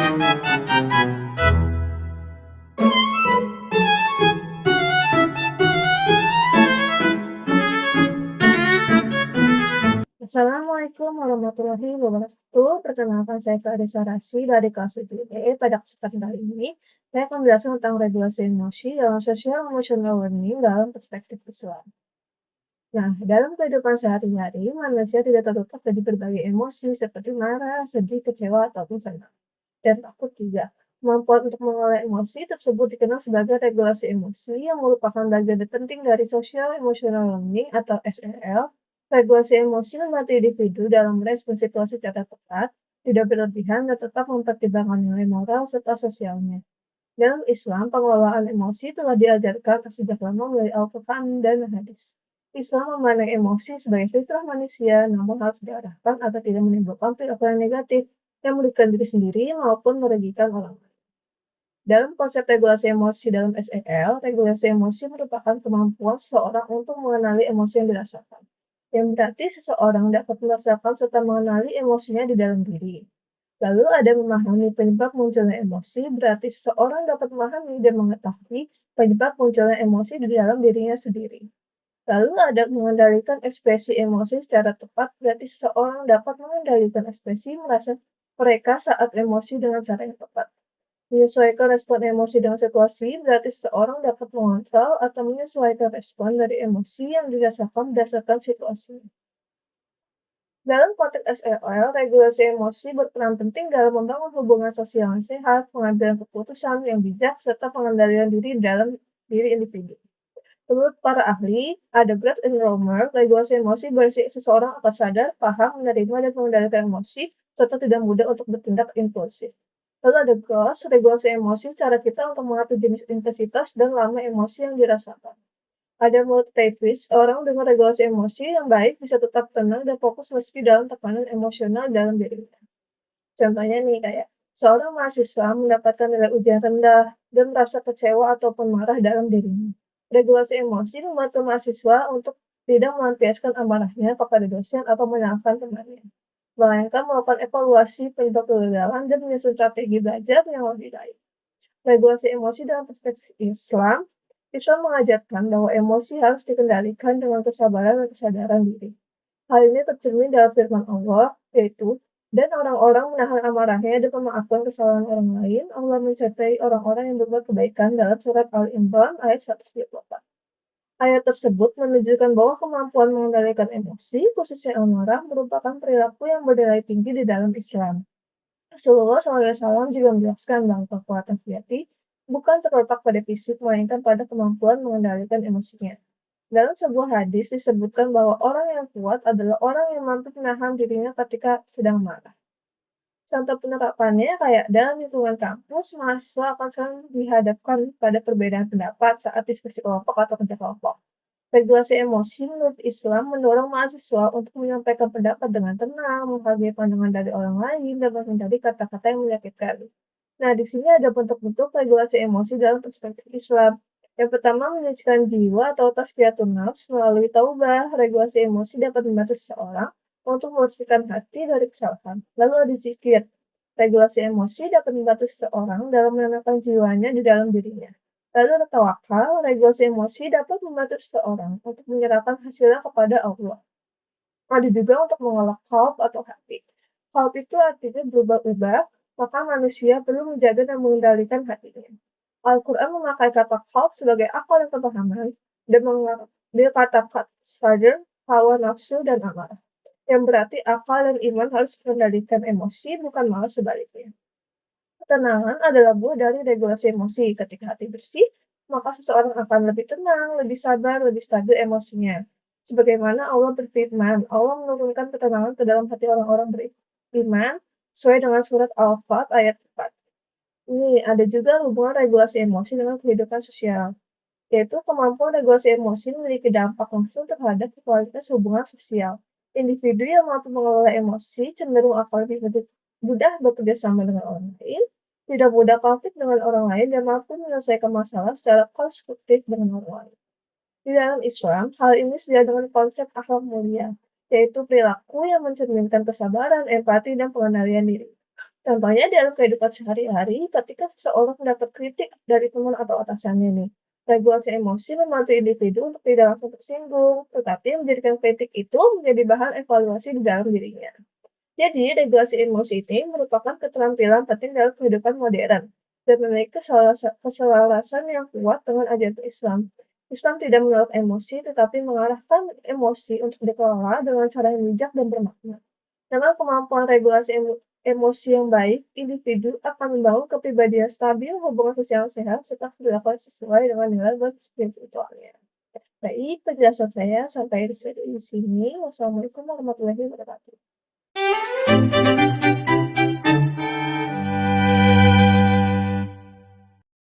Assalamualaikum warahmatullahi wabarakatuh. Perkenalkan saya Kak Desa Rasi dari kelas 7E. Pada kesempatan kali ini, saya akan menjelaskan tentang regulasi emosi dalam social emotional learning dalam perspektif Islam. Nah, dalam kehidupan sehari-hari, manusia tidak terlepas dari berbagai emosi seperti marah, sedih, kecewa, ataupun senang. Dan takut juga. Kemampuan untuk mengelola emosi tersebut dikenal sebagai regulasi emosi yang merupakan bagian penting dari social emotional learning atau SEL. Regulasi emosi membantu individu dalam merespon situasi secara tepat, tidak berlebihan, dan tetap mempertimbangkan nilai moral serta sosialnya. Dalam Islam, pengelolaan emosi telah diajarkan sejak lama melalui Al-Quran dan hadis. Islam memandang emosi sebagai fitrah manusia, namun harus diarahkan agar tidak menimbulkan perilaku yang negatif yang merugikan diri sendiri maupun merugikan orang lain. Dalam konsep regulasi emosi dalam SEL, regulasi emosi merupakan kemampuan seseorang untuk mengenali emosi yang dirasakan, yang berarti seseorang dapat merasakan serta mengenali emosinya di dalam diri. Lalu ada memahami penyebab munculnya emosi, berarti seseorang dapat memahami dan mengetahui penyebab munculnya emosi di dalam dirinya sendiri. Lalu ada mengendalikan ekspresi emosi secara tepat, berarti seseorang dapat mengendalikan ekspresi merasa mereka saat emosi dengan cara yang tepat. Menyesuaikan respon emosi dengan situasi, berarti seseorang dapat mengontrol atau menyesuaikan respon dari emosi yang dirasakan berdasarkan situasi. Dalam konteks SEL, regulasi emosi berperan penting dalam membangun hubungan sosial yang sehat, pengambilan keputusan yang bijak, serta pengendalian diri dalam diri individu. Menurut para ahli, ada Grant and Romer, regulasi emosi berarti seseorang akan sadar, paham, menerima, dan mengendalikan emosi, serta tidak mudah untuk bertindak impulsif. Lalu ada Gross, regulasi emosi, cara kita untuk mengatur jenis intensitas dan lama emosi yang dirasakan. Ada menurut Davis, orang dengan regulasi emosi yang baik bisa tetap tenang dan fokus meski dalam tekanan emosional dalam dirinya. Contohnya nih, kayak seorang mahasiswa mendapatkan nilai ujian rendah dan merasa kecewa ataupun marah dalam dirinya. Regulasi emosi membantu mahasiswa untuk tidak melampiaskan amarahnya kepada dosen atau menyalahkan temannya, melainkan melakukan evaluasi penyebab kegagalan dan menyusun strategi belajar yang lebih baik. Regulasi emosi dalam perspektif Islam, Islam mengajarkan bahwa emosi harus dikendalikan dengan kesabaran dan kesadaran diri. Hal ini tercermin dalam firman Allah, yaitu, dan orang-orang menahan amarahnya dan memaafkan kesalahan orang lain. Allah mencapai orang-orang yang berbuat kebaikan dalam surat Al-Imran ayat 124. Ayat tersebut menunjukkan bahwa kemampuan mengendalikan emosi, khususnya amarah, merupakan perilaku yang bernilai tinggi di dalam Islam. Rasulullah SAW juga menjelaskan bahwa kekuatan sejati bukan terletak pada fisik, melainkan pada kemampuan mengendalikan emosinya. Dalam sebuah hadis disebutkan bahwa orang yang kuat adalah orang yang mampu menahan dirinya ketika sedang marah. Contoh penerapannya kayak dalam lingkungan kampus, mahasiswa akan sering dihadapkan pada perbedaan pendapat saat diskusi kelompok atau kerja kelompok. Regulasi emosi menurut Islam mendorong mahasiswa untuk menyampaikan pendapat dengan tenang, menghargai pandangan dari orang lain, dan menghindari kata-kata yang menyakitkan. Nah, di sini ada bentuk-bentuk regulasi emosi dalam perspektif Islam. Yang pertama, menyucikan jiwa atau tazkiyatun nafs melalui taubah. Regulasi emosi dapat membantu seseorang untuk membersihkan hati dari kesalahan. Lalu ada zikir. Regulasi emosi dapat membantu seseorang dalam menenangkan jiwanya di dalam dirinya. Lalu ada tawakal. Regulasi emosi dapat membantu seseorang untuk menyerahkan hasilnya kepada Allah. Ada juga untuk mengolah qalb atau hati. Qalb itu artinya berubah-ubah, maka manusia perlu menjaga dan mengendalikan hatinya. Al-Quran memakai kata qalb sebagai akal dan pemahaman, dan mengambil kata sadr, hawa nafsu, dan amarah. Yang berarti akal dan iman harus mengendalikan emosi, bukan malah sebaliknya. Ketenangan adalah buah dari regulasi emosi. Ketika hati bersih, maka seseorang akan lebih tenang, lebih sabar, lebih stabil emosinya. Sebagaimana Allah berfirman, Allah menurunkan ketenangan ke dalam hati orang-orang beriman sesuai dengan surat Al-Fat ayat 4. Ini ada juga hubungan regulasi emosi dengan kehidupan sosial, yaitu kemampuan regulasi emosi memiliki dampak langsung terhadap kualitas hubungan sosial. Individu yang mampu mengelola emosi cenderung akan lebih mudah bekerja sama dengan orang lain, tidak mudah konflik dengan orang lain, dan mampu menyelesaikan masalah secara konstruktif dengan orang lain. Di dalam Islam, hal ini sejalan dengan konsep akhlak mulia, yaitu perilaku yang mencerminkan kesabaran, empati, dan pengendalian diri. Contohnya dalam kehidupan sehari-hari, ketika seseorang mendapat kritik dari teman atau atasannya nih, regulasi emosi membantu individu untuk tidak langsung tersinggung, tetapi menjadikan kritik itu menjadi bahan evaluasi di dalam dirinya. Jadi, regulasi emosi ini merupakan keterampilan penting dalam kehidupan modern dan memiliki keselarasan yang kuat dengan ajaran Islam. Islam tidak menolak emosi, tetapi mengarahkan emosi untuk dikelola dengan cara yang bijak dan bermakna. Dengan kemampuan regulasi emosi yang baik, individu akan membangun kepribadian stabil, hubungan sosial sehat, serta perilaku sesuai dengan nilai spiritualnya. Baik, penjelasan saya sampai di sini. Wassalamualaikum warahmatullahi wabarakatuh.